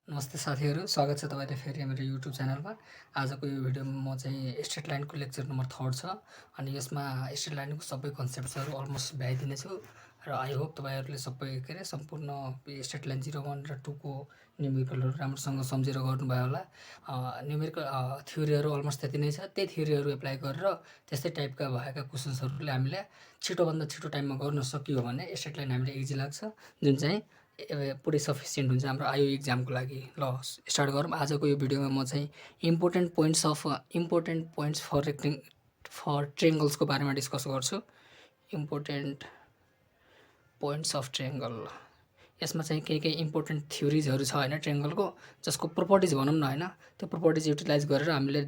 नमस्ते साथीहरू, स्वागत छ तपाईँलाई फेरि मेरो युट्युब च्यानलमा। आजको यो भिडियोमा म चाहिँ स्ट्रेट लाइनको लेक्चर नम्बर 3 छ अनि यसमा स्ट्रेट लाइनको सबै कन्सेप्ट्सहरू अलमोस्ट भ्याइदिनेछु र आई होप तपाईँहरूले सबै सम्पूर्ण स्ट्रेट लाइन 01 र 2 को न्युमेरिकलहरू राम्रोसँग सम्झेर गर्नुभयो होला। न्युमेरिकल थ्योरीहरू अलमोस्ट त्यति नै छ। त्यही थ्योरीहरू एप्लाई गरेर त्यस्तै टाइपका भएका क्वेसन्सहरूले हामीले छिटोभन्दा छिटो टाइममा गर्न सकियो भने स्ट्रेट लाइन हामीले इजी लाग्छ, जुन चाहिँ पुरै सफिसियन्ट हुन्छ हाम्रो आइओ इक्जामको लागि। ल स्टार्ट गरौँ। आजको यो भिडियोमा म चाहिँ इम्पोर्टेन्ट पोइन्ट्स फर ट्रेङ्गल्सको बारेमा डिस्कस गर्छु। इम्पोर्टेन्ट पोइन्ट्स अफ ट्रेङ्गल, यसमा चाहिँ केही इम्पोर्टेन्ट थ्योरिजहरू छ होइन ट्रेङ्गलको, जसको प्रोपर्टिज भनौँ न होइन, त्यो प्रोपर्टिज युटिलाइज गरेर हामीले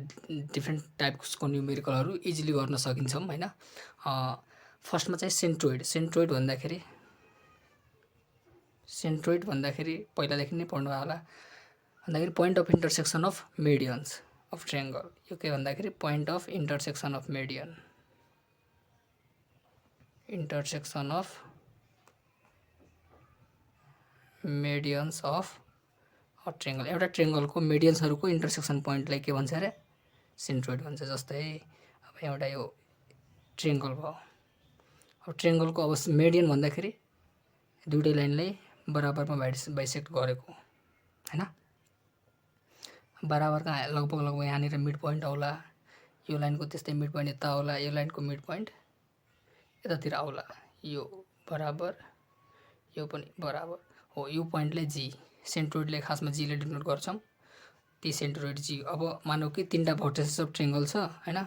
डिफ्रेन्ट टाइप्सको न्युमेरिकलहरू इजिली गर्न सकिन्छौँ होइन। फर्स्टमा चाहिँ सेन्ट्रोइड भन्दाखेरि पहिलादेखि नै पढ्नुभयो होला। भन्दाखेरि point of intersection of medians of triangle. यो के भन्दाखेरि point of intersection of medians of a triangle. एउटा ट्रेङ्गलको मिडियन्सहरूको इन्टरसेक्सन पोइन्टलाई के भन्छ अरे? सेन्ट्रोइड भन्छ। जस्तै अब एउटा यो ट्रेङ्गल भयो, अब ट्रेङ्गलको अब मिडियन भन्दाखेरि दुइटै लाइनलाई बराबरमा बाइसेक्ट गरेको होइन। बराबरका लगभग यहाँनिर मिड पोइन्ट आउला, यो लाइनको त्यस्तै मिड पोइन्ट यता आउला, यो लाइनको मिड पोइन्ट यतातिर आउला, यो बराबर, यो पनि बराबर हो। यो पोइन्टलाई जी, सेन्ट्रोइडले खासमा जीले डिनोट गर्छौँ, ती सेन्ट्रोइड जी। अब मानौ कि तिनवटा भर्टेसेस अफ ट्रेङ्गल छ होइन,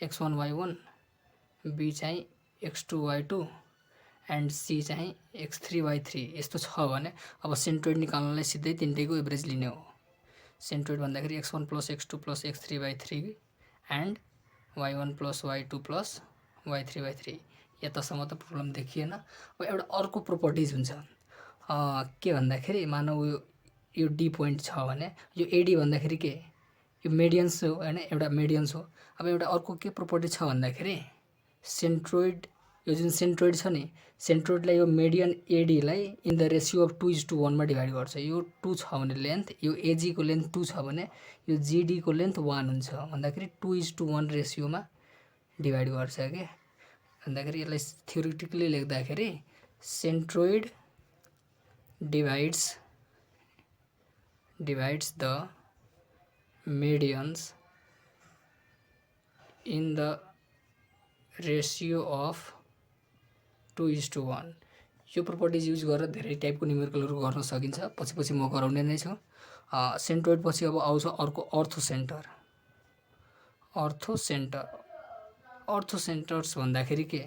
x1 y1, बी चाहिँ x2 y2 एन्ड सी चाहिँ x3 y3 यस्तो छ भने अब सेन्ट्रोइड निकाल्नलाई सिधै तिनटैको एभरेज लिने हो। सेन्ट्रोइड भन्दाखेरि x1 + x2 + x3 y3 and y1 + y2 + y3 y3। यतासम्म त प्रब्लम देखिएन। अब एउटा अर्को प्रोपर्टिज हुन्छ के भन्दाखेरि मानौ यो डी पोइन्ट छ भने यो एडी भन्दाखेरि के, यो मिडियन्स हो होइन, एउटा मिडियन्स हो। अब एउटा अर्को के प्रोपर्टी छ भन्दाखेरि सेन्ट्रोइड, यो जुन सेन्ट्रोइड छ नि, सेन्ट्रोइडलाई यो मिडियन एडीलाई इन द रेसियो अफ 2:1 मा डिभाइड गर्छ। यो 2 छ भने लेन्थ, यो एजीको लेन्थ 2 छ भने यो जिडीको लेन्थ 1 हुन्छ भन्दाखेरि 2:1 रेसियोमा डिभाइड गर्छ के भन्दाखेरि यसलाई थ्योरिटिकली लेख्दाखेरि centroid divides the medians in the ratio of 2:1। यो प्रोपर्टिज युज गरेर धेरै टाइपको न्युमेरिकलहरू गर्न सकिन्छ, पछि म गराउने नै छु। सेन्ट्रोइड पछि अब आउँछ अर्को अर्थोसेन्टर्स भन्दाखेरि के?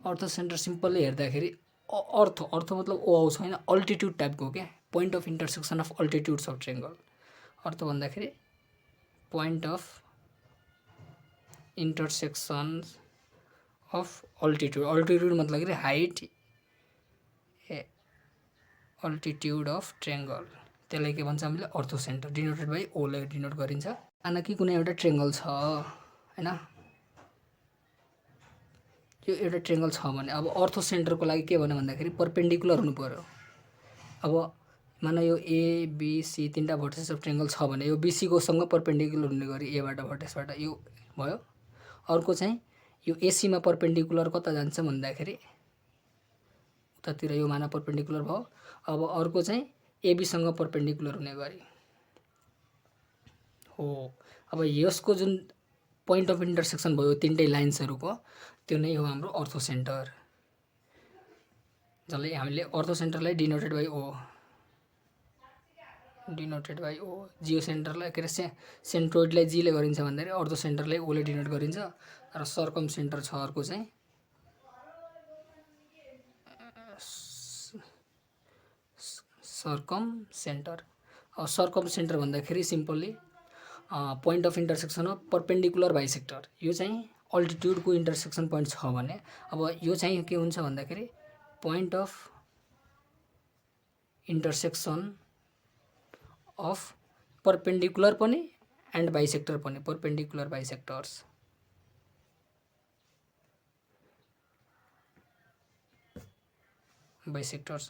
अर्थोसेन्टर सिम्पल्ली हेर्दाखेरि अर्थ मतलब ओ आउँछ होइन, अल्टिट्युड टाइपको क्या, point of intersection of altitudes of triangle. अर्थ भन्दाखेरि point of intersection of altitude मतलब हाइट, अल्टिट्युड अफ ट्रेङ्गल, त्यसलाई के भन्छ हामीले? अर्थोसेन्टर, डिनोटेड बाई ओले डिनोट गरिन्छ। आना कि कुनै एउटा ट्रेङ्गल छ होइन, यो एउटा ट्रेङ्गल छ भने अब अर्थोसेन्टरको लागि के भन्यो भन्दाखेरि परपेन्डिकुलर हुनु पर्यो। अब माना यो एबिसी तिनवटा भर्टेसेस अफ ट्रेङ्गल छ भने यो बिसीको सँग परपेन्डिकुलर हुने गरी एबाट भर्टेसबाट यो भयो। अर्को चाहिँ यो एसीमा परपेन्डिकुलर कता जान्छ भन्दाखेरि उतातिर, यो माना परपेन्डिकुलर भयो। अब अर्को चाहिँ एबीसँग परपेन्डिकुलर हुने गरी हो। अब यसको जुन पोइन्ट अफ इन्टरसेक्सन भयो तिनटै लाइन्सहरूको, त्यो नै हो हाम्रो अर्थोसेन्टर, जसलाई हामीले अर्थोसेन्टरलाई डिनोटेड बाई ओ, जियो सेन्टरलाई के अरे सेन्ट्रोइडलाई जीले गरिन्छ भन्दाखेरि अर्थोसेन्टरलाई ओले डिनोट गरिन्छ। र सर्कम सेन्टर छ अर्को चाहिँ सर्कम सेन्टर। अब सर्कम सेन्टर भन्दाखेरि simply point of intersection of perpendicular bisector. यो चाहिँ अल्टिट्युडको इन्टरसेक्सन पोइन्ट छ भने अब यो चाहिँ के हुन्छ भन्दाखेरि point of intersection of perpendicular पनि एन्ड बाइसेक्टर पनि, perpendicular bisectors.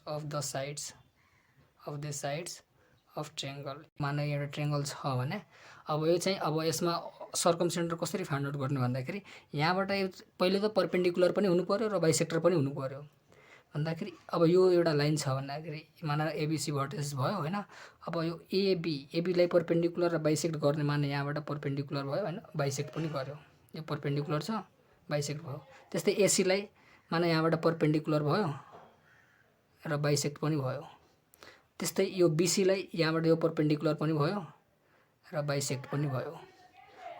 of the sides of triangle माने एउटा ट्रायंगल छ भने अब यो चाहिँ अब यसमा सर्कम सेन्टर कसरी फाइन्ड आउट गर्ने भन्दाखेरि यहाँबाट पहिले त परपेन्डिकुलर पनि हुनु पर्यो र बाइसेक्टर पनि हुनु पर्यो भन्दाखेरि अब यो एउटा लाइन छ भन्दाखेरि माना एबीसी भर्टेक्स भयो हैन अब यो एबीलाई परपेन्डिकुलर र बाइसेक्ट गर्ने माने यहाँबाट परपेन्डिकुलर भयो हैन बाइसेक्ट पनि गर्यो यो परपेन्डिकुलर छ बाइसेक्ट भयो त्यस्तै एसीलाई माने यहाँबाट परपेन्डिकुलर भयो र बाइसेक्ट पनि भयो त्यस्तै यो बीसीलाई यहाँबाट यो परपेन्डिकुलर पनि भयो र बाइसेक्ट पनि भयो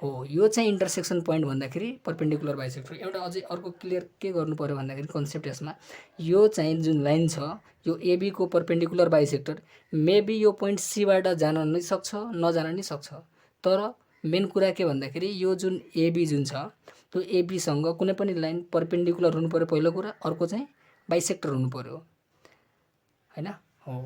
हो यो चाहिँ इन्टरसेक्सन पोइन्ट भन्दाखेरि परपेन्डिकुलर बाइसेक्टर एउटा अझै अर्को क्लियर के गर्नु पर्यो भन्दाखेरि कन्सेप्ट यसमा यो चाहिँ जुन लाइन छ यो एबी को परपेन्डिकुलर बाइसेक्टर मेबी यो पोइन्ट सीबाट जान नै सक्छ नजान नै सक्छ तर मेन कुरा के भन्दाखेरि यो जुन एबी जुन छ त्यो एबी सँग कुनै पनि लाइन परपेन्डिकुलर हुनु पर्यो पहिलो कुरा अर्को चाहिँ बाइसेक्टर हुनु पर्यो हैन हो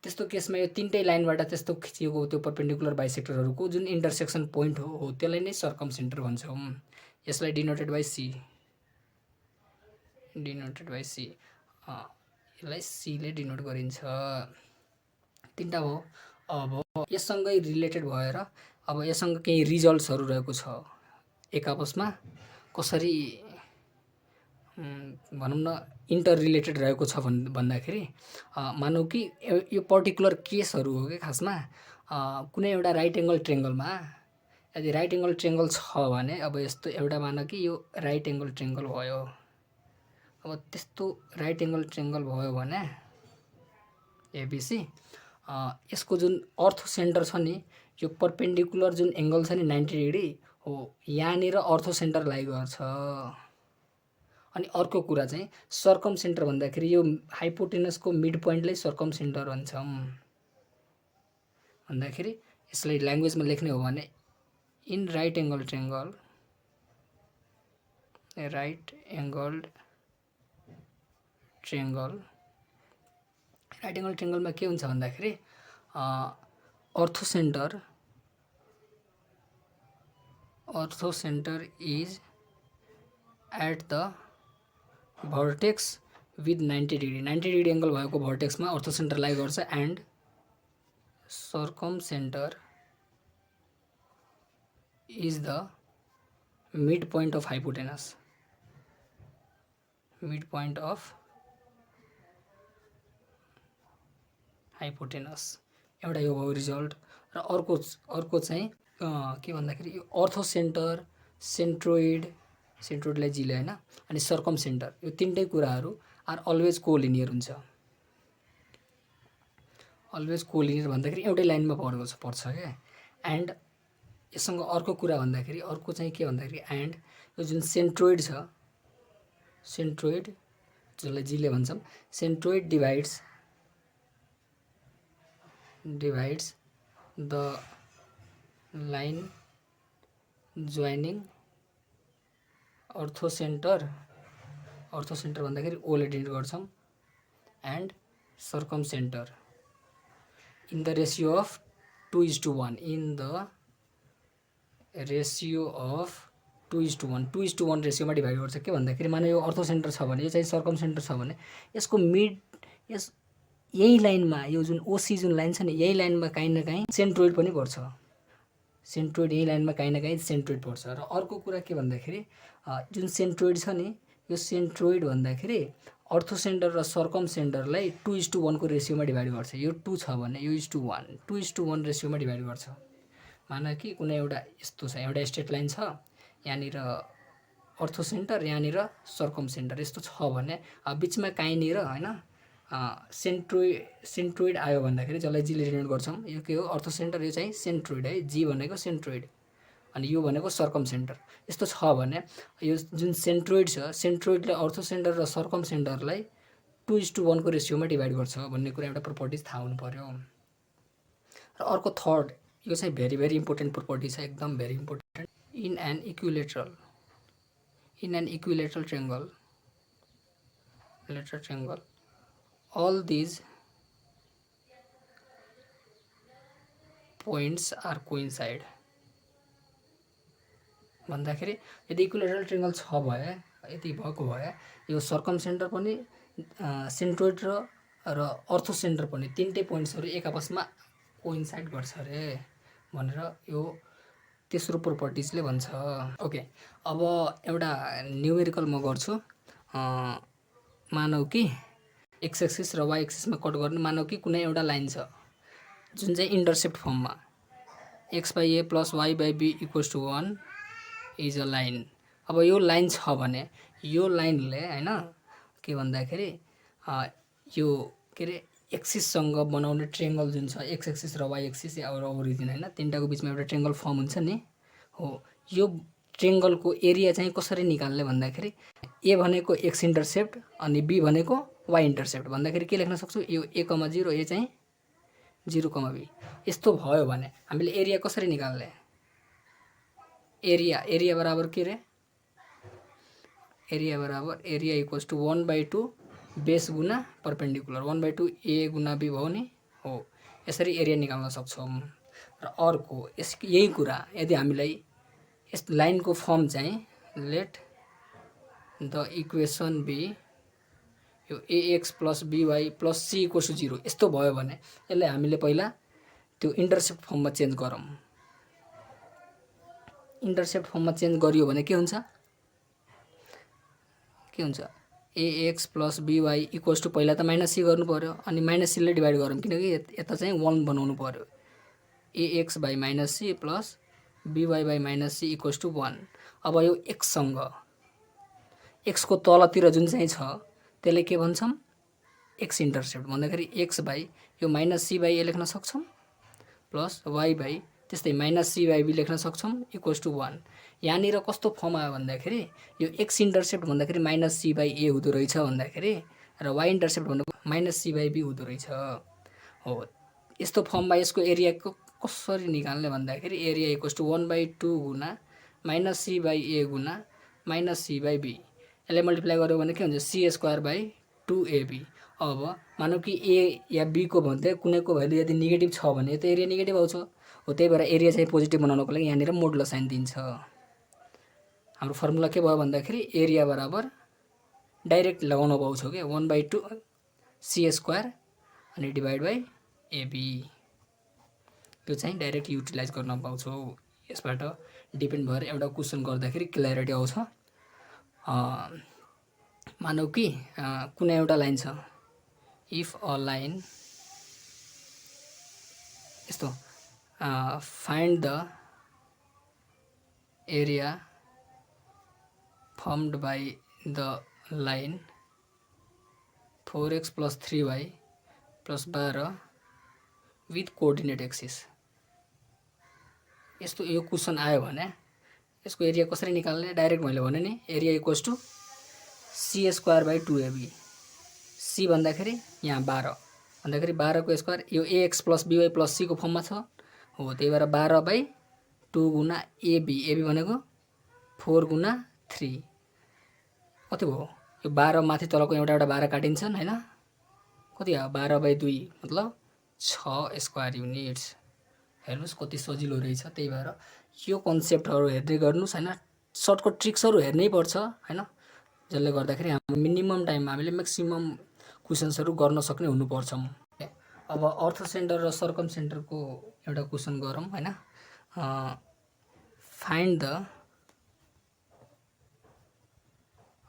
त्यस्तो केसमा यो तीनटै लाइनबाट त्यस्तो खिचिएको त्यो परपेन्डिकुलर बाइसेक्टरहरुको जुन इन्टरसेक्सन पोइन्ट हो त्यसलाई नै सर्कम सेन्टर भन्छौं यसलाई डिनोटेड बाइ सी यसलाई सी ले डिनोट गरिन्छ तीनटा हो अब यससँगै रिलेटेड भएर अब यससँग केही रिजल्ट्सहरु रहेको छ एक आपसमा कसरी भनौं न इन्टर रिलेटेड रहेको छ भन्दाखेरि मानौ कि यो पर्टिकुलर केसहरु हो के खासमा कुनै एउटा राइट एंगल ट्रायंगलमा यदि राइट एंगल ट्रायंगल छ भने अब यस्तो एउटा मान कि यो राइट एंगल ट्रायंगल भयो अब त्यस्तो राइट एंगल ट्रायंगल भयो भने एबीसी यसको जुन अर्थो सेन्टर छ नि यो परपेन्डिकुलर जुन एंगल छ नि 90 डिग्री हो यहाँनिर अर्थो सेन्टर लाई गर्छ अनि अर्को कुरा चाहिँ सर्कम सेन्टर भन्दाखेरि यो हाइपोटेनस को मिड पोइन्टलाई सर्कम सेन्टर भन्छौं भन्दाखेरि यसलाई ल्याङ्ग्वेजमा लेख्ने हो भने in right angle triangle right angle ट्रायंगलमा के हुन्छ भन्दाखेरि orthocentre is at the vertex with 90 degree angle भएको भर्टेक्समा अर्थो सेन्टर लाई गर्छ and circumcentre is the mid point of hypotenuse एउटा यो भयो रिजल्ट र अर्को चाहिँ के भन्दाखेरि यो अर्थो सेन्टर सेन्ट्रोइडलाई जिले हैन अनि सर्कम सेन्टर यो तीनटै कुराहरु आर अलवेज कोलिनियर हुन्छ अलवेज कोलिनियर भन्दाखेरि एउटै लाइनमा पर्छ के एन्ड यससँग अर्को कुरा भन्दाखेरि अर्को चाहिँ के भन्दाखेरि एन्ड यो जुन सेन्ट्रोइड छ सेन्ट्रोइड जसलाई जिले भन्छौं centroid divides the line joining orthocentre भन्दाखेरि ओ ले डिनोट गर्छौं and circumcentre in the ratio of 2:1 in the ratio of 2:1 रेशियोमा डिभाइड गर्छ के भन्दाखेरि माने यो अर्थो सेन्टर छ भने यो चाहिँ सर्कम सेन्टर छ भने यसको मिड यही लाइनमा यो जुन ओसी जुन लाइन छ नि यही लाइनमा काहीँ न काहीँ सेन्ट्रोइड पनि पर्छ सेन्ट्रोइड यही लाइनमा काहीँ न काहीँ सेन्ट्रोइड पर्छ र अर्को कुरा के भन्दाखेरि जुन सेन्ट्रोइड छ नि यो सेन्ट्रोइड भन्दाखेरि अर्थो सेन्टर र सर्कम सेन्टरलाई 2:1 को रेशियोमा डिभाइड गर्छ यो 2 छ भने यो 2:1 रेशियोमा डिभाइड गर्छ माना कि कुनै एउटा यस्तो छ एउटा स्ट्रेट लाइन छ यहाँनिर अर्थो सेन्टर यहाँनिर सर्कम सेन्टर यस्तो छ भने बीचमा काहीँनिर हैन सेन्ट्रोइड आयो भन्दाखेरि जसलाई जी ले डिनोट गर्छौं यो के हो अर्थो सेन्टर यो चाहिँ सेन्ट्रोइड है जी भनेको सेन्ट्रोइड अनि यो भनेको सर्कम सेन्टर यस्तो छ भने यो जुन सेन्ट्रोइड छ सेन्ट्रोइडले अर्थो सेन्टर र सर्कम सेन्टरलाई 2:1 को रेशियोमा डिभाइड गर्छ भन्ने कुरा एउटा प्रपर्टिज थाहा हुनु पर्यो र अर्को थर्ड यो चाहिँ भेरी भेरी इम्पोर्टेन्ट प्रपर्टी छ एकदम very important in an equilateral triangle all these points are coincide भन्दाखेरि यदि इक्विलेटरल ट्रायंगल छ भए यति भएको भए यो सर्कम सेन्टर पनि सेन्ट्रोइड र अर्थो सेन्टर पनि तीनटै पोइन्ट्सहरु एक आपसमा कोइन्साइड गर्छ अरे भनेर यो तेस्रो प्रोपर्टिजले भन्छ। ओके, अब एउटा न्युमेरिकल म गर्छु। मानौ कि एक्स एक्सिस र वाइ एक्सिसमा कट गर्नु। मानौ कि कुनै एउटा लाइन छ जुन चाहिँ इन्टरसेप्ट फर्ममा x by a plus y by b equals to 1 is a line. अब यो लाइन छ भने यो लाइनले हैन के भन्दाखेरि यो के अरे एक्सिससँग बनाउने ट्रेङ्गल जुन छ एक्स एक्सिस र वाइ एक्सिस या ओरिजिन हैन तिनटाको बिचमा एउटा ट्रेङ्गल फर्म हुन्छ नि हो। यो ट्रेङ्गलको एरिया चाहिँ कसरी निकाल्ने भन्दाखेरि ए भनेको एक्स इन्टरसेप्ट अनि बी भनेको वाइ इन्टरसेप्ट भन्दाखेरि के लेख्न सक्छौँ, यो ए कमा 0 ए चाहिँ 0 कमा बी। यस्तो भयो भने हामीले एरिया कसरी निकाल्ने, एरिया बराबर के रे, एरिया बराबर एरिया इक्वल्स टु 1/2 बेस गुना परपेन्डिकुलर 1/2 ए गुना बी भयो नि हो। यसरी एरिया निकाल्न सक्छौँ। र अर्को यही कुरा यदि हामीलाई यस लाइनको फर्म चाहिँ लेट द इक्वेसन बी यो ax plus by plus c equals to 0 यस्तो भयो भने यसलाई हामीले पहिला त्यो इन्टरसेप्ट फर्ममा चेन्ज गरौँ। इन्टरसेप्ट फर्ममा चेन्ज गरियो भने के हुन्छ, ax plus by equals to पहिला त माइनस c गर्नु पर्यो अनि माइनस c ले डिभाइड गरौँ किनकि यता चाहिँ 1 बनाउनु पर्यो। ax by minus c plus by by minus c equals to 1। अब यो x सँग x को तलतिर जुन चाहिँ छ त्यसले के भन्छौँ, एक्स इन्टरसेप्ट भन्दाखेरि एक्स बाई यो माइनस सी बाई ए लेख्न सक्छौँ प्लस वाइ बाई त्यस्तै माइनस सी बाई बी लेख्न सक्छौँ इक्वल्स टु 1। यहाँनिर कस्तो फर्म आयो भन्दाखेरि यो एक्स इन्टरसेप्ट भन्दाखेरि माइनस सी बाई ए हुँदो रहेछ भन्दाखेरि र वाइ इन्टरसेप्ट भनेको माइनस सी बाई बी हुँदो रहेछ हो। यस्तो फर्ममा यसको एरियाको कसरी निकाल्ने भन्दाखेरि एरिया इक्वल्स टु 1/2 गुना माइनस सी बाई ए गुना माइनस सी बाई बी। यसलाई मल्टिप्लाई गर्यो भने के हुन्छ c²/2ab। अब मानौ कि ए या बी को भन्दा कुनैको भ्यालु यदि नेगेटिभ छ भने त एरिया नेगेटिभ आउँछ हो। त्यही भएर एरिया चाहिँ पोजिटिभ बनाउनको लागि यहाँनिर मोडुलस साइन दिन्छ। हाम्रो फर्मुला के भयो भन्दाखेरि एरिया बराबर डाइरेक्ट लगाउन पाउँछौँ के 1/2 c² अनि डिभाइड बाई एबी। यो चाहिँ डाइरेक्ट युटिलाइज गर्न पाउँछौँ। यसबाट डिपेन्ड भएर एउटा क्वेसन गर्दाखेरि क्ल्यारिटी आउँछ। मानौ कि कुनै एउटा लाइन छ, इफ अ लाइन यस्तो find the area firmed by the line 4x plus 3y plus 12 with coordinate axis. यस्तो यो क्वेसन आयो भने यसको एरिया कसरी निकाल्ने, डाइरेक्ट मैले भने नि area equals to c²/2ab। c भन्दाखेरि यहाँ 12 भन्दाखेरि 12 को स्क्वायर यो ax plus by plus c को फर्ममा छ हो। त्यही भएर 12/2 गुना ab भनेको 4 गुना 3 कति भयो, यो 12 माथि तलको एउटा 12 काटिन्छन् हैन, कति आयो 12/2 मतलब 6 स्क्वायर युनिट्स। हेर्नुस् कति सजिलो रहेछ। त्यही भएर यो कन्सेप्टहरू हेर्दै गर्नुस् हैन, सर्टकट ट्रिक्सहरू हेर्नै पर्छ हैन, जसले गर्दाखेरि हाम्रो मिनिमम टाइममा हामीले म्याक्सिमम क्वेसन्सहरू गर्न सक्ने हुनुपर्छ। अब अर्थ सेन्टर र सर्कम सेन्टरको एउटा क्वेसन गरौँ हैन। Find the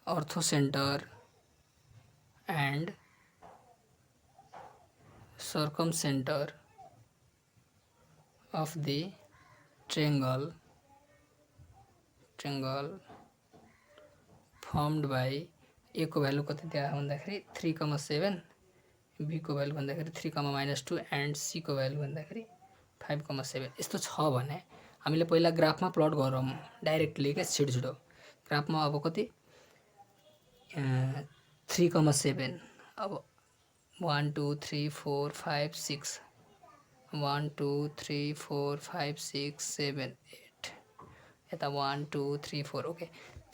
earth centre and circum centre of the triangle formed by a को भ्यालु कति दिया भन्दाखेरि 3,7, b को भ्यालु भन्दाखेरि 3,-2 एन्ड c को भ्यालु भन्दाखेरि 5,7। यस्तो छ भने हामीले पहिला ग्राफमा प्लट गरौँ डाइरेक्टली के छिटो ग्राफमा। अब कति 3,7 अब 1 2 3 4 5 6 1 2 3 4 5 6 7 8 यता 1 2 3 4 ओके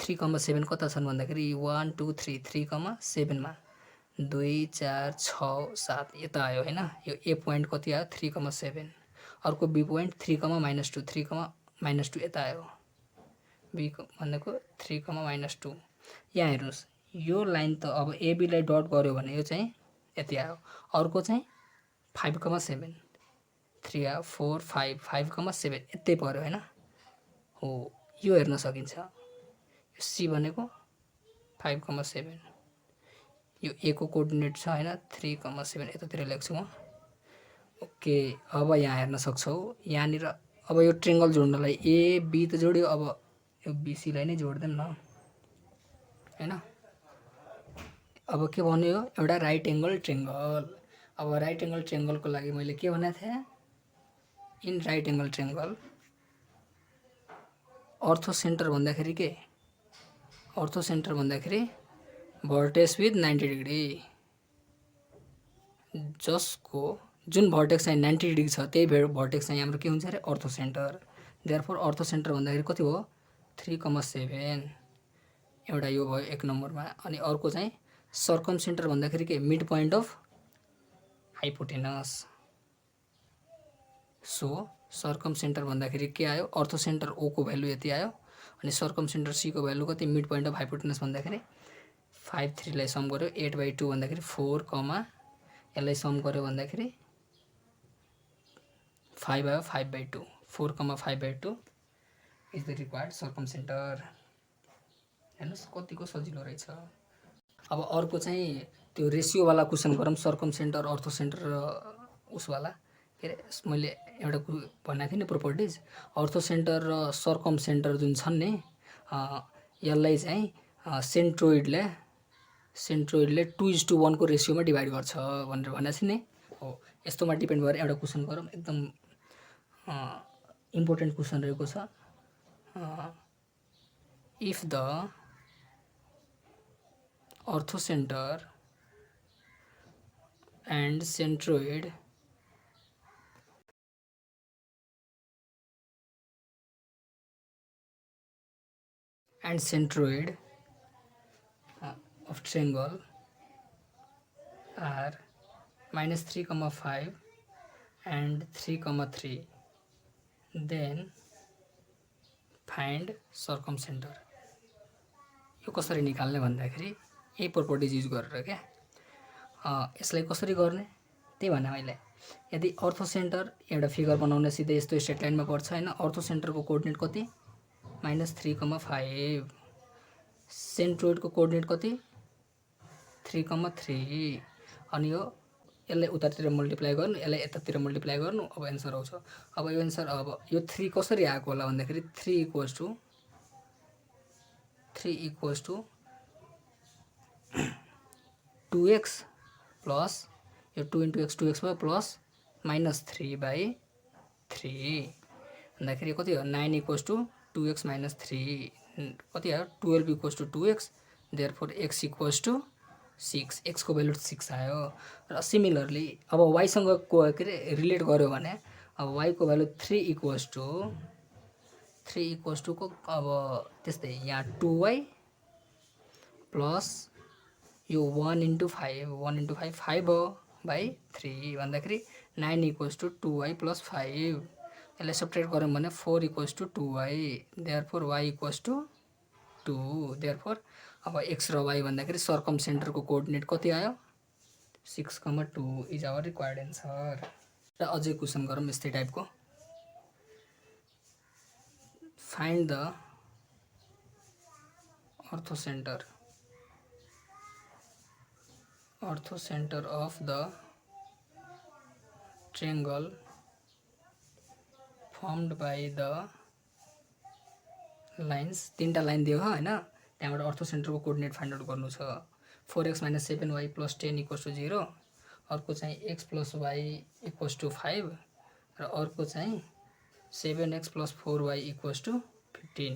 3,7 कता छन् भन्दाखेरि 1 2 3 3,7 मा 2 4 6 7 यता आयो हैन। यो ए पोइन्ट कति आयो 3,7, अर्को बी पोइन्ट 3,-2 3,-2 यता आयो, बी भनेको 3,-2। यहाँ हेर्नुस् यो लाइन त अब एबी लाई डट गर्यो भने यो चाहिँ यति आयो, अर्को चाहिँ 5,7 3 आयो 4 5 5,7 यतै पर्यो हैन हो यो हेर्न सकिन्छ यो सी भनेको 5,7 यो ए को कोअर्डिनेट छ हैन 3,7 यतातिर लेख्छु म ओके अब यहाँ हेर्न सक्छौ यहाँनिर अब यो ट्रायंगल जोड्नलाई ए बी त जोड्यो अब यो बीसी लाई नै जोड्दैम न हैन अब के भन्यो यो एउटा राइट एंगल ट्रायंगल अब राइट एंगल ट्रायंगल को लागि मैले के भनेको थिएँ इन राइट एंगल ट्रायंगल अर्थो सेन्टर भन्दाखेरि के अर्थो सेन्टर भन्दाखेरि भर्टेक्स विथ 90 डिग्री जसको जुन भर्टेक्स चाहिँ 90 डिग्री छ त्यही भर्टेक्स चाहिँ हाम्रो के हुन्छ रे अर्थो सेन्टर देयरफोर अर्थो सेन्टर भन्दाखेरि कति हो 3,7 एउटा यो भयो एक नम्बरमा अनि अर्को चाहिँ सर्कम सेन्टर भन्दाखेरि के mid point of hypotenuse so circum centre भन्दाखेरि के आयो अर्थो सेन्टर ओ को भ्यालु यति आयो अनि सर्कम सेन्टर सी को भ्यालु कति मिड पोइन्ट अफ हाइपोटेनस भन्दाखेरि 5 3 लाई सम गर्यो 8/2 भन्दाखेरि 4, यसलाई सम गर्यो भन्दाखेरि 5 आयो 5/2 4,5/2 is the required circum centre हेर्नुस् कतिको सजिलो रहेछ अब अर्को चाहिँ त्यो रेसियो वाला क्वेशन गरौँ सर्कम सेन्टर अर्थो सेन्टर र उसवाला के अरे मैले एउटा भनेको थिएँ नि प्रोपर्टिज अर्थो सेन्टर र सर्कम सेन्टर जुन छन् नि यसलाई चाहिँ सेन्ट्रोइडले 2:1 को रेसियोमा डिभाइड गर्छ भनेर भनेको थिएँ नि हो यस्तोमा डिपेन्ड भएर एउटा क्वेशन गरौँ एकदम इम्पोर्टेन्ट क्वेशन रहेको छ इफ द अर्थो centre and centroid of triangle are -3,5 and 3,3 then find circumcenter यो कसरी निकाल्ने भन्दाखेरि यही प्रोपर्टिज युज गरेर क्या यसलाई कसरी गर्ने त्यही भने मैले यदि अर्थो सेन्टर एउटा फिगर बनाउने सिधै यस्तो स्ट्रेट लाइनमा पर्छ हैन अर्थो सेन्टरको कोअर्डिनेट कति -3,5 सेन्ट्रोइडको कोअर्डिनेट कति 3,3 अनि यो यसलाई उतातिर मल्टिप्लाई गर्नु यसलाई यतातिर मल्टिप्लाई गर्नु अब एन्सर आउँछ अब यो एन्सर अब यो 3 कसरी आएको होला भन्दाखेरि 3 2x प्लस यो 2 * x 2x भयो प्लस -3/3 भन्दाखेरि कति हो 9 = 2x - 3 कति आयो 12 = 2x देयरफोर x = 6 x को भ्यालु 6 आयो र सिमिलरली अब y सँग के रे रिलेट गर्यो भने अब y को भ्यालु 3 को अब त्यस्तै यहाँ 2y प्लस यो 1 * 5 5 हो by 3 भन्दाखेरि 9 = 2y + 5 यसलाई सब्ट्र्याक्ट गर्यौं भने 4 = 2y देयरफोर y = 2 देयरफोर अब x र y भन्दाखेरि सर्कम सेन्टरको कोअर्डिनेट कति आयो 6,2 इज आवर रिक्वायर्ड आन्सर र अझै क्वेशन गरौँ यस्तै टाइपको फाइन्ड द अर्थो centre of the triangle formed by the lines तीनटा लाइन दियो हैन त्यहाँबाट अर्थो सेन्टरको कोअर्डिनेट फाइन्ड आउट गर्नु छ 4x - 7y + 10 = 0 अर्को चाहिँ x + y = 5 र अर्को चाहिँ 7x + 4y = 15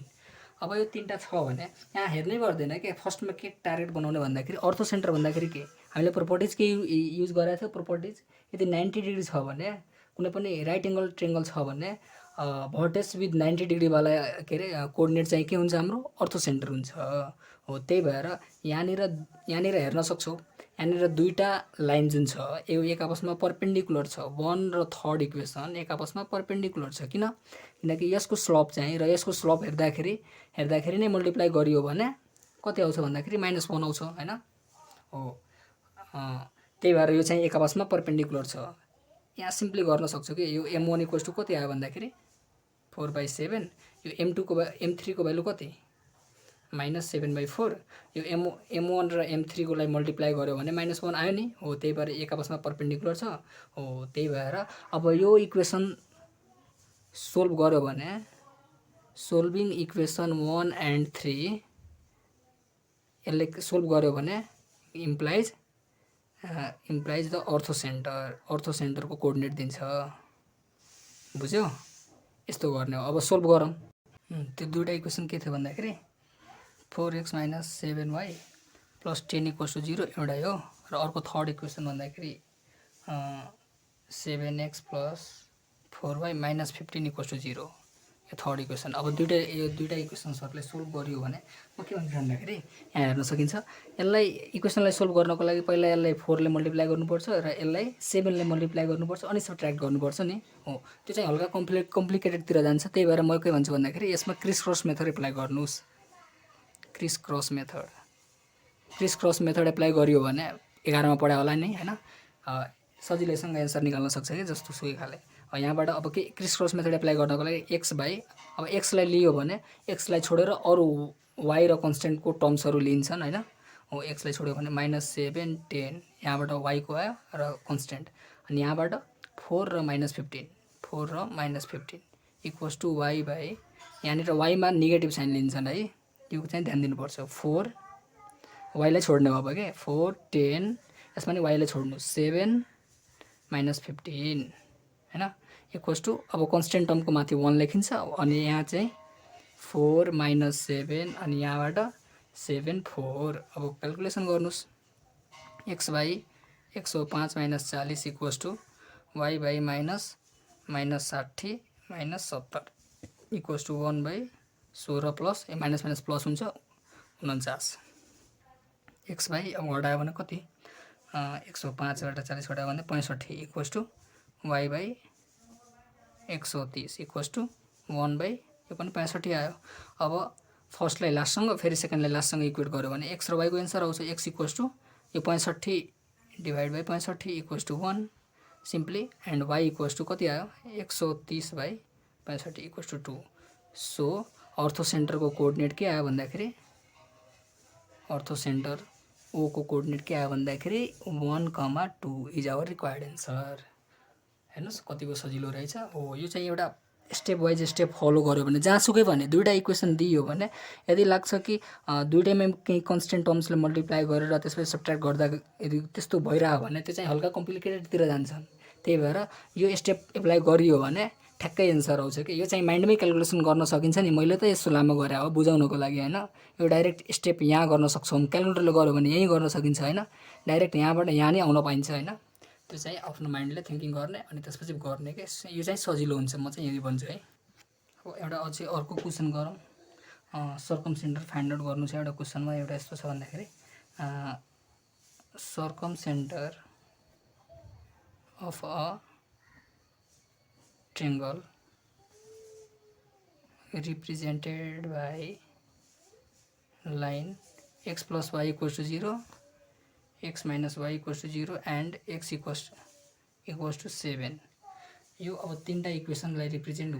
अब यो तीनटा छ भने यहाँ हेर्नै पर्दैन के फर्स्टमा के टार्गेट बनाउने भन्दाखेरि अर्थो सेन्टर भन्दाखेरि के हामीले प्रोपर्टिज के युज गरेको थियो प्रोपर्टिज यदि 90 डिग्री छ भने कुनै पनि राइट एंगल ट्रायंगल छ भने भर्टेक्स विथ 90 डिग्री वाला के रे कोअर्डिनेट चाहिँ के हुन्छ हाम्रो अर्थो सेन्टर हुन्छ हो त्यही भएर यहाँनिर हेर्न सक्छौ यहाँनिर दुईटा लाइन जुन छ यो एक आपसमा परपेन्डिकुलर छ 1 र 3rd इक्वेसन एक आपसमा परपेन्डिकुलर छ किनकि यसको स्लोप चाहिँ र यसको स्लोप हेर्दाखेरि नै मल्टिप्लाई गरियो भने कति आउँछ भन्दाखेरि -1 आउँछ हैन हो त्यही भएर यो चाहिँ एक आपसमा परपेन्डिकुलर छ यहाँ सिम्पली गर्न सक्छौँ कि यो m1 इक्वल्स टु कति आयो भन्दाखेरि 4/7, यो m2 को m3 को भ्यालु कति -7/4, यो m1 र m3 को लाई मल्टिप्लाई गर्यो भने -1 आयो नि हो, त्यही भएर एक आपसमा परपेन्डिकुलर छ हो। त्यही भएर अब यो इक्वेसन सोल्भ गर्यो भने सोल्भिङ इक्वेसन 1 एन्ड 3 यसले सोल्भ गर्यो भने इम्प्लाइज द अर्थोसेन्टरको कोअर्डिनेट दिन्छ। बुझ्यो? यस्तो गर्ने हो। अब सोल्भ गरौँ। त्यो दुईटा इक्वेसन के थियो भन्दाखेरि 4x - 7y + 10 = 0 एउटै हो, र अर्को थर्ड इक्वेसन भन्दाखेरि 7x + 4y - 15 = 0, यो थर्ड इक्वेसन। अब यो दुईटा इक्वेसन्सहरूले सोल्भ गरियो भने म के भन्छु भन्दाखेरि यहाँ हेर्न सकिन्छ, यसलाई इक्वेसनलाई सोल्भ गर्नको लागि पहिला यसलाई 4 ले मल्टिप्लाई गर्नुपर्छ र यसलाई 7 ले मल्टिप्लाई गर्नुपर्छ अनि सब्ट्र्याक्ट गर्नुपर्छ नि हो। त्यो चाहिँ हल्का कम्प्लिकेटेडतिर जान्छ। त्यही भएर म के भन्छु भन्दाखेरि यसमा क्रिस क्रस मेथड एप्लाई गर्नुहोस्। क्रिस क्रस मेथड एप्लाई गरियो भने 11 मा पढायो होला नि हैन, सजिलैसँग एन्सर निकाल्न सक्छ कि जस्तो सुकै खाले। यहाँबाट अब के क्रिस क्रस मेथड एप्लाई गर्नको लागि अब x लाई लियो भने x लाई छोडेर अरु y र कन्स्टेन्टको टर्म्सहरु लिन्छन् हैन हो। x लाई छोड्यो भने -7 10, यहाँबाट y को आयो र कन्स्टेन्ट, अनि यहाँबाट 4 र -15 इक्वल्स टु y/ यहाँनिर y मा नेगेटिभ साइन लिन्छन् है, यो चाहिँ ध्यान दिनुपर्छ। 4 y लाई छोड्ने हो अब के 4 10, यसमा नि y लाई छोड्नु 7 - 15 हैन, इक्वल्स टु अब कन्स्टेन्ट टर्मको माथि 1 लेखिन्छ, अनि यहाँ चाहिँ 4 - 7 अनि यहाँबाट 7 4। अब क्याल्कुलेसन गर्नुस्। x/105 - 40 equals to y/- -60 - 70 equals to 1/16 plus minus plus हुन्छ 49। x/, अब घटायो भने कति 105 बाट 40 घटायो भने 65 equals to y/130 equals to 1/, यो पनि 65 आयो। अब फर्स्टलाई लास्टसँग फेरि सेकेन्डलाई लास्टसँग इक्वेट गर्यो भने x र y को एन्सर आउँछ। x इक्वल्स टु यो 65 divide by 65 equals to 1 simply, and y equals to कति आयो 130/65 इक्वल्स टु 2। सो अर्थोसेन्टरको कोअर्डिनेट के आयो भन्दाखेरि अर्थोसेन्टर ओ को कोअर्डिनेट के आयो भन्दाखेरि 1,2 इज आवर रिक्वायर्ड एन्सर। हेर्नुस् कतिको सजिलो रहेछ हो। यो चाहिँ एउटा स्टेप वाइज स्टेप फलो गर्यो भने जहाँसुकै भने दुईटा इक्वेसन दियो भने यदि लाग्छ कि दुईटैमै केही कन्स्टेन्ट टर्म्सले मल्टिप्लाई गरेर त्यसपछि सब्ट्र्याक्ट गर्दा यदि त्यस्तो भइरह्यो भने त्यो चाहिँ हल्का कम्प्लिकेटेडतिर जान्छन्। त्यही भएर यो स्टेप एप्लाई गरियो भने ठ्याक्कै एन्सर आउँछ कि यो चाहिँ माइन्डमै क्याल्कुलेसन गर्न सकिन्छ नि। मैले त यस्तो लामो गरे हो बुझाउनको लागि हैन, यो डाइरेक्ट स्टेप यहाँ गर्न सक्छौँ, क्याल्कुलेटरले गर्यो भने यही गर्न सकिन्छ हैन, डाइरेक्ट यहाँबाट यहाँ नै आउन पाइन्छ हैन। त्यो चाहिँ आफ्नो माइन्डले थिङ्किङ गर्ने अनि त्यसपछि गर्ने के यो चाहिँ सजिलो हुन्छ, म चाहिँ यही भन्छु है। अब एउटा अझै अर्को क्वेसन गरौँ। सर्कमसेन्टर फाइन्ड आउट गर्नु छ एउटा क्वेसनमा। एउटा यस्तो छ भन्दाखेरि circumcentre of a triangle represented by line x plus y equals to 0, x minus y equals to 0 and x equals to 7। यो अब तीनटा इक्वेसनलाई रिप्रेजेन्ट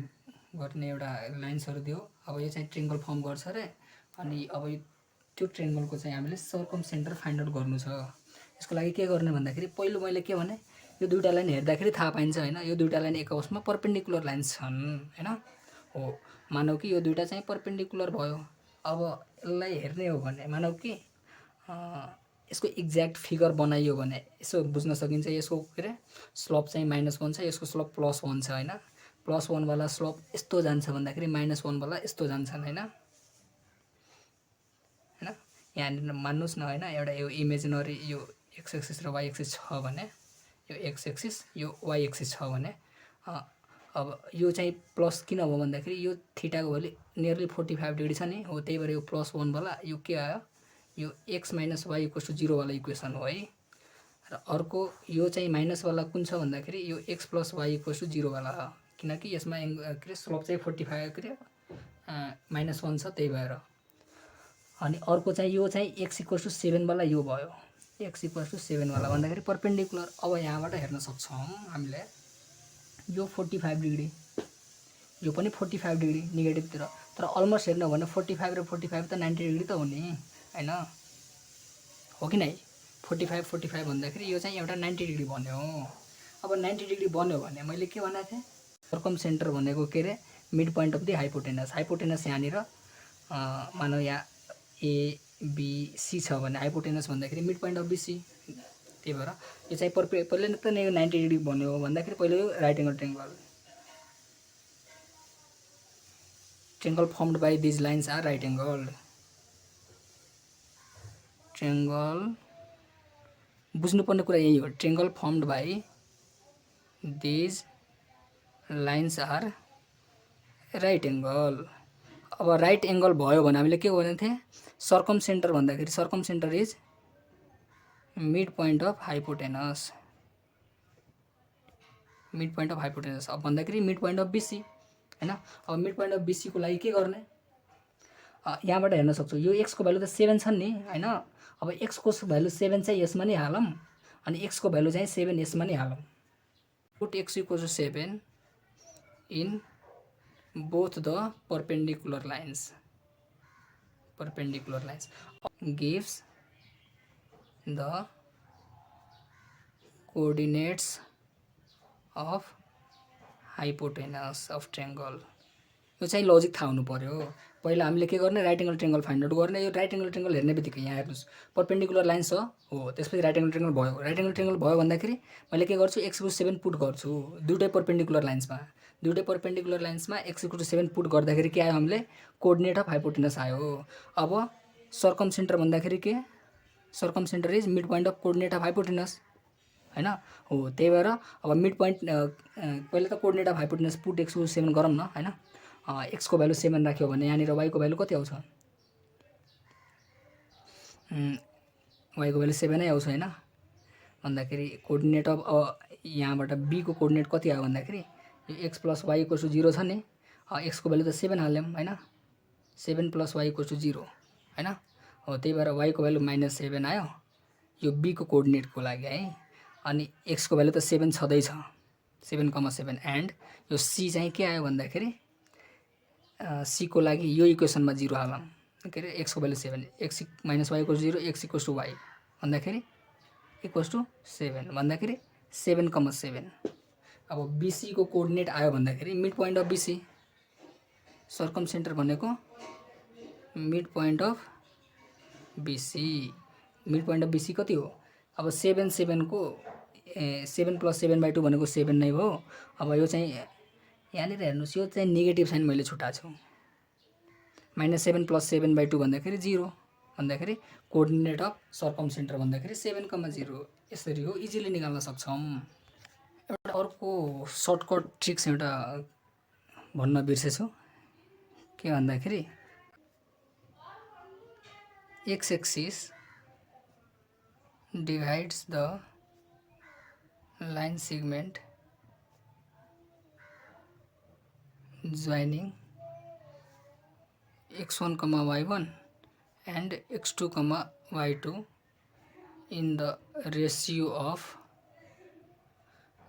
गर्ने एउटा लाइन्सहरु दियो। अब यो चाहिँ ट्रायंगल फर्म गर्छ रे, अनि अब त्यो ट्रायंगलको चाहिँ हामीले सर्कमसेन्टर फाइन्ड आउट गर्नु छ। यसको लागि के गर्ने भन्दाखेरि पहिलो मैले के भने यो दुईटा लाइन हेर्दाखेरि थाहा पाइन्छ हैन, यो दुईटा लाइन एक आपसमा परपेन्डिकुलर लाइन्स छन् हैन हो। मानौ कि यो दुईटा चाहिँ परपेन्डिकुलर भयो। अब यसलाई हेर्ने हो भने मानौ कि यसको एक्ज्याक्ट फिगर बनाइयो भने यसो बुझ्न सकिन्छ। यसको के रे स्लोप चाहिँ -1 छ, यसको स्लोप +1 छ हैन। +1 वाला स्लोप यस्तो जान्छ भन्दाखेरि -1 वाला यस्तो जान्छन् हैन। यहाँ मान्नुस् न हैन, एउटा यो इमेजिनरी यो x एक्सिस र y एक्सिस छ भने यो x एक्सिस यो y एक्सिस छ भने अब यो चाहिँ प्लस किन हो भन्दाखेरि यो थीटाको भ्यालु नियरली 45 डिग्री छ नि हो। त्यही भएर यो +1 वाला यो के आयो यो x - y = 0 वाला इक्वेसन हो है। र अर्को यो चाहिँ माइनस वाला कुन छ भन्दाखेरि यो x + y = 0 वाला हो, किनकि यसमा के स्लोप चाहिँ 45 के -1 छ त्यही भएर। अनि अर्को चाहिँ यो चाहिँ x = 7 वाला यो भयो, x = 7 वाला भन्दाखेरि परपेन्डिकुलर। अब यहाँबाट हेर्न सक्छौं हामीले यो 45 डिग्री, यो पनि 45 डिग्री नेगेटिभतिर, तर अलमोस्ट हेर्नु हो भने 45 र 45 त 90 डिग्री त हो नि हैन, हो कि नै? 45 45 भन्दाखेरि यो चाहिँ एउटा 90 डिग्री बन्यो। अब 90 डिग्री बन्यो भने मैले के भनेको थिएँ, सर्कम सेन्टर भनेको के अरे mid point of the hypotenuse. Hypotenuse यहाँनिर मानौ यहाँ एबिसी छ भने हाइपोटेनस भन्दाखेरि मिड पोइन्ट अफ बिसी। त्यही भएर यो चाहिँ पहिले त 90 डिग्री बन्यो भन्दाखेरि पहिले यो right angle triangle formed by these lines are right angle triangle. बुझ्नुपर्ने कुरा यही हो, triangle formed by these lines are right angle. अब राइट एङ्गल भयो भने हामीले के भनेको थिएँ, सर्कम सेन्टर भन्दाखेरि circumcentre is mid point of hypotenuse, mid point of hypotenuse. अब भन्दाखेरि मिड पोइन्ट अफ बिसी हैन। अब मिड पोइन्ट अफ बिसी को लागि के गर्ने, यहाँबाट हेर्न सक्छौँ यो x को भ्यालु त 7 छन् नि हैन। अब x को भ्यालु 7 चाहिँ यसमा नि हालौँ अनि x को भ्यालु चाहिँ 7 यसमा नि हालौँ। Put x = 7 in both the perpendicular lines gives the coordinates of hypotenuse of triangle। यो चाहिँ लजिक थाहा हुनु पर्यो। पहिला हामीले के गर्ने, right angle triangle find out गर्ने। यो राइट एङ्गल ट्रेङ्गल हेर्ने बित्तिकै यहाँ हेर्नुहोस् परपेन्डिकुलर लाइन छ हो, त्यसपछि राइट एङ्गल ट्रेङ्गल भयो। राइट एङ्गल ट्रेङ्गल भयो भन्दाखेरि मैले के गर्छु, x = 7 पुट गर्छु दुईटै परपेन्डिकुलर लाइन्समा। x = 7 पुट गर्दाखेरि के आयो, हामीले कोअर्डिनेट अफ हाइपोटेनस आयो। अब सर्कम सेन्टर भन्दाखेरि के, circum centre is mid point of coordinate of hypotenuse हैन हो। त्यही भएर अब मिड पोइन्ट पहिले त coordinate of hypotenuse put x = 7 गरौँ न हैन। x को भ्यालु 7 राख्यो भने यहाँनिर y को भ्यालु कति आउँछ, y को भ्यालु 7 नै आउँछ हैन। भन्दाखेरि कोअर्डिनेट अफ यहाँबाट b को कोअर्डिनेट कति आयो भन्दाखेरि यो x + y = 0 छ नि, x को भ्यालु त 7 हाल्यौँ हैन, 7 + y = 0 हैन हो। त्यही भएर y को भ्यालु -7 आयो यो b को कोअर्डिनेटको लागि है। अनि x को भ्यालु त 7 छँदैछ, 7,7 एन्ड यो c चाहिँ के आयो भन्दाखेरि c को लागि यो इक्वेसनमा 0 हालौँ, के अरे x को value 7, x - y = 0, x = y भन्दाखेरि = 7 भन्दाखेरि 7,7। अब BC को कोअर्डिनेट आयो भन्दाखेरि mid point of BC, circumcentre भनेको mid point of BC। Mid point of BC कति हो, अब 7 7 को 7 + 7/2 भनेको 7 नै हो। अब यो चाहिँ यहाँनिर हेर्नुहोस्, यो चाहिँ नेगेटिभ साइन मैले छुटाएको छु, -7 + 7/2 भन्दाखेरि 0 भन्दाखेरि कोअर्डिनेट अफ सर्कम सेन्टर भन्दाखेरि 7,0 यसरी हो, इजिली निकाल्न सक्छौँ। एउटा अर्को सर्टकट ट्रिक्स एउटा भन्न बिर्सेछु, के भन्दाखेरि x axis divides the line segment joining x1, y1 and x2, y2 in the ratio of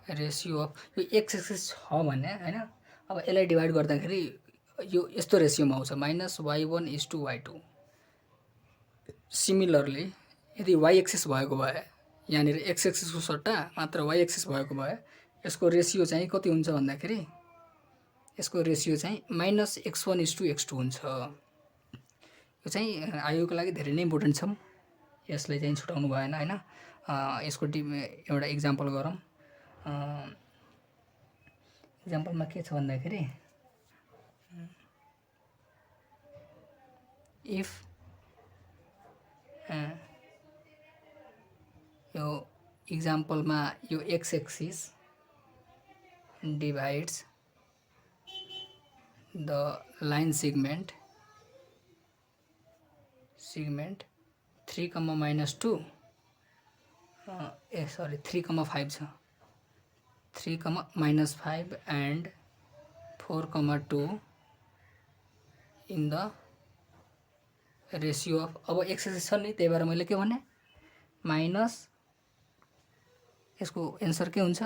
यो x एक्सिस छ भने हैन। अब यसलाई डिभाइड गर्दाखेरि यो यस्तो रेसियोमा आउँछ -y1:y2। सिमिलरली यदि y एक्सिस भएको भए यहाँनिर x एक्सिसको सट्टा मात्र y एक्सिस भएको भए यसको रेसियो चाहिँ कति हुन्छ भन्दाखेरि यसको रेसियो चाहिँ -x1:x2 हुन्छ। यो चाहिँ आयोको लागि धेरै नै इम्पोर्टेन्ट छ, यसलाई चाहिँ छुटाउनु भएन हैन। यसको एउटा इक्जाम्पल गरौँ। इक्जाम्पलमा के छ भन्दाखेरि इफ यो इक्जाम्पलमा यो x axis divides the line segment 3, -2 3,5 छ, 3, -5 and 4,2 in the ratio of। अब x एक्सिस छ नि, त्यही भएर मैले के भने माइनस, यसको एन्सर के हुन्छ,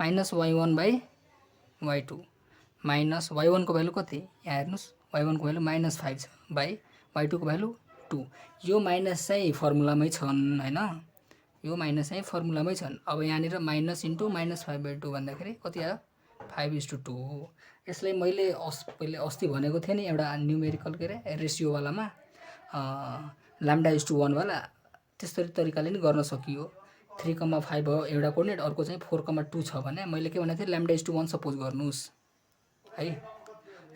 -y1/y2 y2 माइनस y1 को भ्यालु कति यहाँ हेर्नुस् y1 को भ्यालु -5 छ बाई y2 को भ्यालु 2 यो माइनस चाहिँ फर्मुलामै छन् हैन यो माइनस चाहिँ फर्मुलामै छन्। अब यहाँनिर माइनस इन्टु -5/2 भन्दाखेरि कति आयो 5:2। यसलाई मैले पहिले अस्ति भनेको थिएँ नि एउटा न्युमेरिकल के अरे रेसियोवालामा λ:1 वाला त्यस्तै तरिकाले नि गर्न सकियो। 3,5 भयो एउटा कोर्डिनेट अर्को चाहिँ 4,2 छ भने मैले के भनेको थिएँ λ:1 सपोज गर्नुस् है।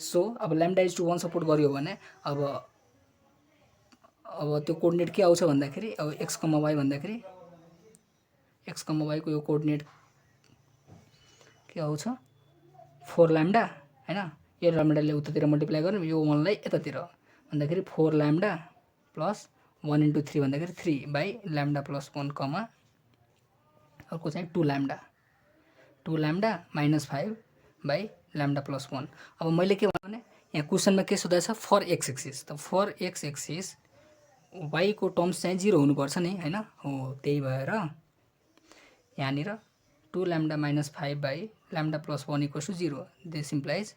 सो अब λ:1 सपोर्ट गरियो भने अब त्यो कोर्डिनेट के आउँछ भन्दाखेरि अब x, y भन्दाखेरि x, y को यो कोर्डिनेट के आउँछ 4λ हैन। यो λले उतातिर मल्टिप्लाई गर्नु यो 1 लाई यतातिर भन्दाखेरि 4λ प्लस 1 × 3 भन्दाखेरि 3 बाई λ प्लस 1 कमा अर्को चाहिँ 2λ -5 बाई λ प्लस 1। अब मैले के भने यहाँ क्वेसनमा के सोधेको छ फर x एक्सिस त फर x एक्सिस y को टर्म्स चाहिँ 0 हुनुपर्छ नि हैन हो। त्यही भएर यहाँनिर 2λ -5 by λ plus 1 = 0 this implies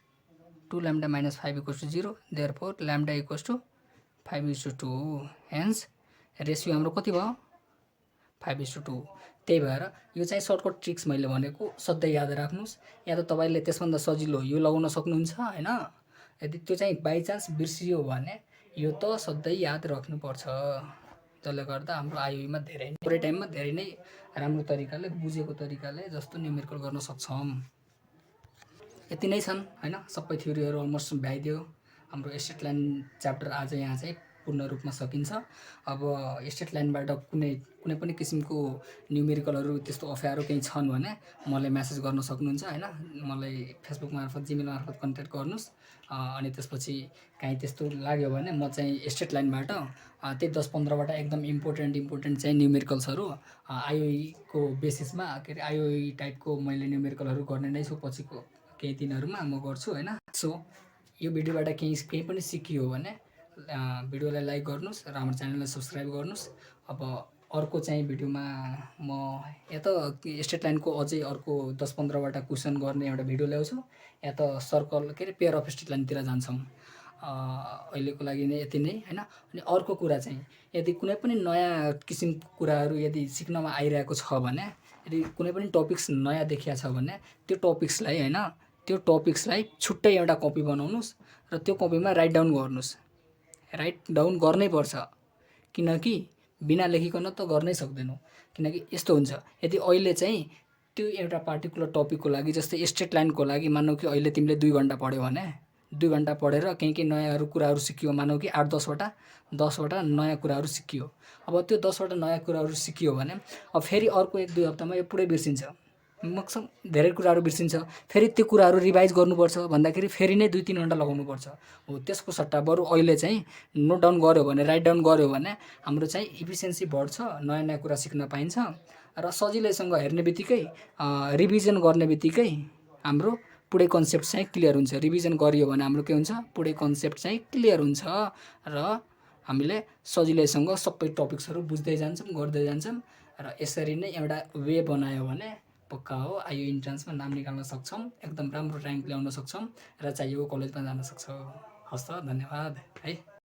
2λ -5 = 0 therefore λ = 5:2 hence ratio हाम्रो कति भयो 5:2। त्यही भएर यो चाहिँ सर्टकट ट्रिक्स मैले भनेको सधैँ याद राख्नुस्। या त तपाईले त्यसभन्दा सजिलो यो लगाउन सक्नुहुन्छ हैन। यदि त्यो चाहिँ बाइ चान्स बिर्सियो भने यो त सधैँ याद राख्नुपर्छ। त्यसले गर्दा हाम्रो आइयुमा धेरै नै थोरै टाइममा धेरै नै राम्रो तरिकाले बुझेको तरिकाले जस्तो न्युमेरिकल गर्न सक्छौं। यति नै छन् हैन। सबै थ्योरीहरु अलमोस्ट भ्याइदियो। हाम्रो स्ट्रेट लाइन च्याप्टर आज यहाँ चाहिँ पूर्ण रूपमा सकिन्छ। अब स्ट्रेट लाइनबाट कुनै पनि किसिमको न्युमेरिकलहरु त्यस्तो अप्ठ्यारो केही छन् भने मलाई मेसेज गर्न सक्नुहुन्छ हैन। मलाई फेसबुक मार्फत जिमेल मार्फत कन्ट्याक्ट गर्नुस्। अनि त्यसपछि कहीँ त्यस्तो लाग्यो भने म चाहिँ स्ट्रेट लाइनबाट त्यही 10-15 वटा एकदम इम्पोर्टेन्ट चाहिँ न्युमेरिकल्सहरु आइओई को बेसिसमा के रे आइओई टाइपको मैले न्युमेरिकलहरु गर्ने नै छु पछिको केही दिनहरुमा म गर्छु हैन। सो यो भिडियोबाट केही पनि सिकियो भने भिडियोलाई लाइक गर्नुस् र हाम्रो च्यानललाई सब्स्क्राइब गर्नुस्। अब अर्को चाहिँ भिडियोमा म या त स्ट्रेट लाइनको अझै अर्को 10-15 वटा क्वेशन गर्ने एउटा भिडियो ल्याउँछु या त सर्कल के रे पेयर अफ स्ट्रेट लाइनतिर जान्छौं। अहिलेको लागि नै यति नै हैन। अनि अर्को कुरा चाहिँ यदि कुनै पनि नयाँ किसिमको कुराहरु यदि सिक्नमा आइरहेको छ भने यदि कुनै पनि टपिक्स नयाँ देखिया छ भने त्यो टपिक्सलाई हैन त्यो टपिक्सलाई छुट्टै एउटा कपी बनाउनुस् र त्यो कपीमा राइट डाउन गर्नुस्। राइट डाउन गर्नै पर्छ किनकि बिना लेखिकन त गर्नै सक्दैनौ। किनकि यस्तो हुन्छ यदि अहिले चाहिँ त्यो एउटा पार्टिकुलर टपिकको लागि जस्तै स्ट्रेट लाइनको लागि मानौ कि अहिले तिमीले 2 घण्टा पढ्यौ भने 2 घण्टा पढेर केही नयाँ कुराहरु सिकियो मानौ कि 8-10 वटा नयाँ कुराहरु सिकियो। अब त्यो 10 वटा नयाँ कुराहरु सिकियो भने अब फेरि अर्को 1-2 हप्तामा यो पुरै बिर्सिन्छ। मक्सम धेरै कुराहरु बिर्सिन्छ। फेरि त्यो कुराहरु रिभाइज गर्नुपर्छ भन्दाखेरि फेरि नै 2-3 घण्टा लगाउनु पर्छ। हो त्यसको सट्टा बरु अहिले चाहिँ नोट डाउन गर्यो भने राइट डाउन गर्यो भने हाम्रो चाहिँ इफिसिएन्सी बढ्छ नयाँ कुरा सिक्न पाइन्छ र सजिलैसँग हेर्ने बित्तिकै रिभिजन गर्ने बित्तिकै हाम्रो पुरै कन्सेप्ट चाहिँ क्लियर हुन्छ। रिभिजन गरियो भने हाम्रो के हुन्छ पुरै कन्सेप्ट चाहिँ क्लियर हुन्छ र हामीले सजिलैसँग सबै टपिक्सहरु बुझ्दै जान्छौं गर्दै जान्छौं र यसरी नै एउटा वे बनायो भने पक्का हो आइओ इन्ट्रान्समा नाम निकाल्न सक्छौं। एकदम राम्रो र्याङ्क ल्याउन सक्छौं र चाहिएको कलेजमा जान सक्छौं। हस् त धन्यवाद है।